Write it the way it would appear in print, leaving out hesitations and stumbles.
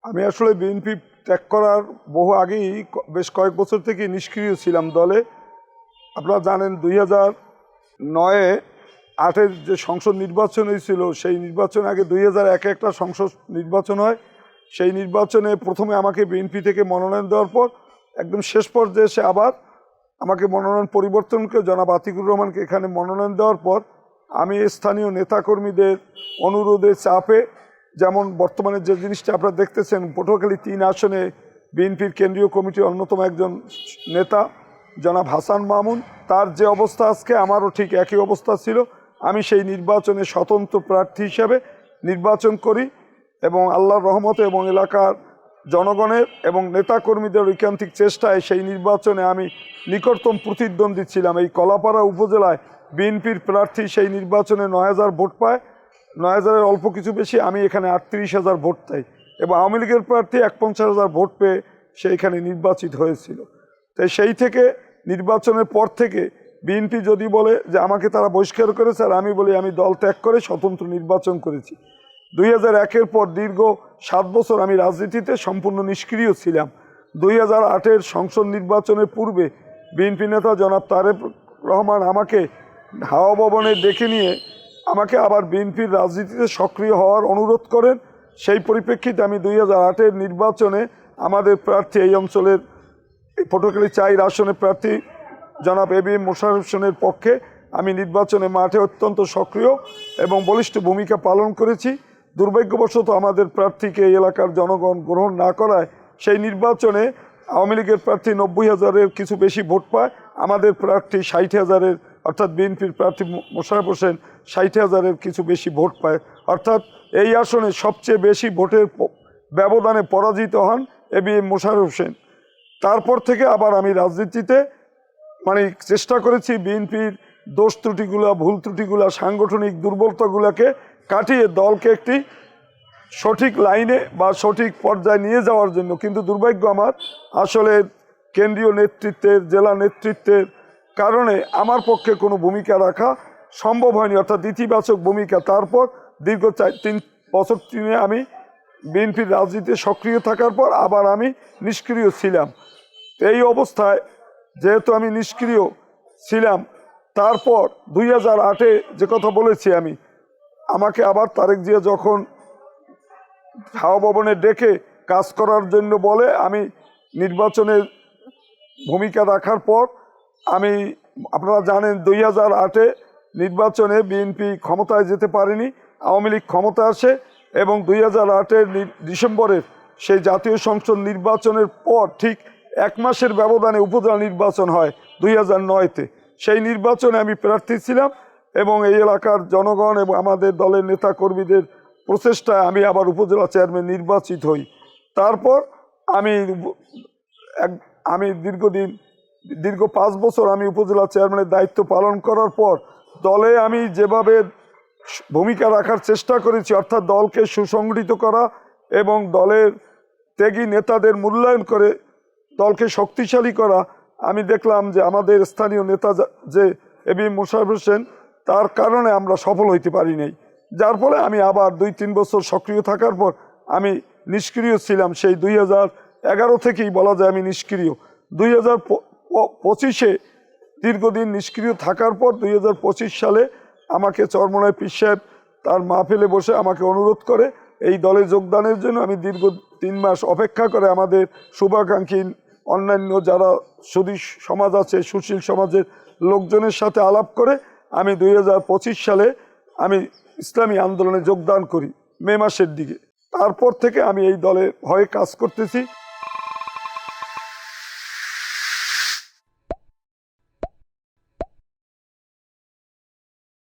আমি আসলে বিএনপি ত্যাগ করার বহু আগেই বেশ কয়েক বছর থেকে নিষ্ক্রিয় ছিলাম দলে। আপনারা জানেন 2009-এ 8-এর যে সংসদ নির্বাচন হয়েছিল, সেই নির্বাচন আগে 2001-এ একটা সংসদ নির্বাচন হয়। সেই নির্বাচনে প্রথমে আমাকে বিএনপি থেকে মনোনয়ন দেওয়ার পর একদম শেষ পর্যায়ে এসে আবার আমাকে মনোনয়ন পরিবর্তন করে জনাব আতিকুর রহমানকে এখানে মনোনয়ন দেওয়ার পর আমি স্থানীয় নেতাকর্মীদের অনুরোধে চাপে, যেমন বর্তমানে যে জিনিসটা আপনারা দেখতেছেন, পটুয়াখালী 3 আসনে বিএনপির কেন্দ্রীয় কমিটির অন্যতম একজন নেতা জনাব হাসান মামুন, তার যে অবস্থা আজকে আমারও ঠিক একই অবস্থা ছিল। আমি সেই নির্বাচনে স্বতন্ত্র প্রার্থী হিসাবে নির্বাচন করি এবং আল্লাহর রহমতে এবং এলাকার জনগণের এবং নেতাকর্মীদের ঐকান্তিক চেষ্টায় সেই নির্বাচনে আমি নিকটতম প্রতিদ্বন্দ্বী ছিলাম। এই কলাপাড়া উপজেলায় বিএনপির প্রার্থী সেই নির্বাচনে 9000 ভোট পায়, 9000-এর অল্প কিছু বেশি। আমি এখানে 38,000 ভোট পাই এবং আওয়ামী লীগের প্রার্থী 51,000 ভোট পেয়ে সেইখানে নির্বাচিত হয়েছিল। তাই সেই থেকে নির্বাচনের পর থেকে বিএনপি যদি বলে যে আমাকে তারা বহিষ্কার করেছে, আর আমি বলি আমি দল ত্যাগ করে স্বতন্ত্র নির্বাচন করেছি। 2001-এর পর দীর্ঘ 7 বছর আমি রাজনীতিতে সম্পূর্ণ নিষ্ক্রিয় ছিলাম। 2008-এর সংসদ নির্বাচনের পূর্বে বিএনপি নেতা জনাব তারেক রহমান আমাকে হাওয়া ভবনে ডেকে নিয়ে আমাকে আবার বিএনপির রাজনীতিতে সক্রিয় হওয়ার অনুরোধ করেন। সেই পরিপ্রেক্ষিতে আমি 2008-এর নির্বাচনে আমাদের প্রার্থী, এই অঞ্চলের পটুয়াখালী 4 আসনের প্রার্থী জনাব এবিএম মোশাররফ হোসেনের পক্ষে আমি নির্বাচনে মাঠে অত্যন্ত সক্রিয় এবং বলিষ্ঠ ভূমিকা পালন করেছি। দুর্ভাগ্যবশত আমাদের প্রার্থীকে এই এলাকার জনগণ গ্রহণ না করায় সেই নির্বাচনে আওয়ামী লীগের প্রার্থী 90,000-এর কিছু বেশি ভোট পায়, আমাদের প্রার্থী 60,000-এর, অর্থাৎ বিএনপির প্রার্থী মোশাররফ হোসেন 60,000-এর কিছু বেশি ভোট পায়। অর্থাৎ এই আসনে সবচেয়ে বেশি ভোটের ব্যবধানে পরাজিত হন এবিএম মোশাররফ হোসেন। তারপর থেকে আবার আমি রাজনীতিতে চেষ্টা করেছি বিএনপির দোষ ত্রুটিগুলা, ভুল ত্রুটিগুলা, সাংগঠনিক দুর্বলতাগুলোকে কাটিয়ে দলকে একটি সঠিক লাইনে বা সঠিক পর্যায়ে নিয়ে যাওয়ার জন্য। কিন্তু দুর্ভাগ্য আমার, আসলে কেন্দ্রীয় নেতৃত্বের, জেলা নেতৃত্বের কারণে আমার পক্ষে কোনো ভূমিকা রাখা সম্ভব হয়নি, অর্থাৎ ইতিবাচক ভূমিকা। তারপর দীর্ঘ 3 বছর আমি বিএনপির রাজনীতিতে সক্রিয় থাকার পর আবার আমি নিষ্ক্রিয় ছিলাম। এই অবস্থায় যেহেতু আমি নিষ্ক্রিয় ছিলাম, তারপর 2008-এ যে কথা বলেছি আমি, আমাকে আবার তারেক জিয়া যখন হাওয়া ভবনে ডেকে কাজ করার জন্য বলে, আমি নির্বাচনের ভূমিকা রাখার পর আমি, আপনারা জানেন 2008-এ নির্বাচনে বিএনপি ক্ষমতায় যেতে পারেনি, আওয়ামী লীগ ক্ষমতা আসে এবং 2008-এর ডিসেম্বরের সেই জাতীয় সংসদ নির্বাচনের পর ঠিক 1 মাসের ব্যবধানে উপজেলা নির্বাচন হয় 2009-তে। সেই নির্বাচনে আমি প্রার্থী ছিলাম এবং এই এলাকার জনগণ এবং আমাদের দলের নেতা কর্মীদের প্রচেষ্টায় আমি আবার উপজেলা চেয়ারম্যান নির্বাচিত হই। তারপর আমি দীর্ঘ 5 বছর আমি উপজেলা চেয়ারম্যানের দায়িত্ব পালন করার পর দলে আমি যেভাবে ভূমিকা রাখার চেষ্টা করেছি, অর্থাৎ দলকে সুসংগঠিত করা এবং দলের ত্যাগী নেতাদের মূল্যায়ন করে দলকে শক্তিশালী করা, আমি দেখলাম যে আমাদের স্থানীয় নেতা যে এবিএম মোশাররফ হোসেন, তার কারণে আমরা সফল হইতে পারি নাই। যার ফলে আমি আবার 2-3 বছর সক্রিয় থাকার পর আমি নিষ্ক্রিয় ছিলাম। সেই 2011 থেকেই বলা যায় আমি নিষ্ক্রিয়। 2025-এ দীর্ঘদিন নিষ্ক্রিয় থাকার পর 2025 সালে আমাকে চরমোনাই পীর সাহেব তার মাহফিলে বসে আমাকে অনুরোধ করে এই দলে যোগদানের জন্য। আমি দীর্ঘ 3 মাস অপেক্ষা করে আমাদের শুভাকাঙ্ক্ষী অন্যান্য যারা সুধী সমাজ আছে, সুশীল সমাজের লোকজনের সাথে আলাপ করে আমি 2025 সালে আমি ইসলামী আন্দোলনে যোগদান করি মে মাসের দিকে। তারপর থেকে আমি এই দলের হয়ে কাজ করতেছি।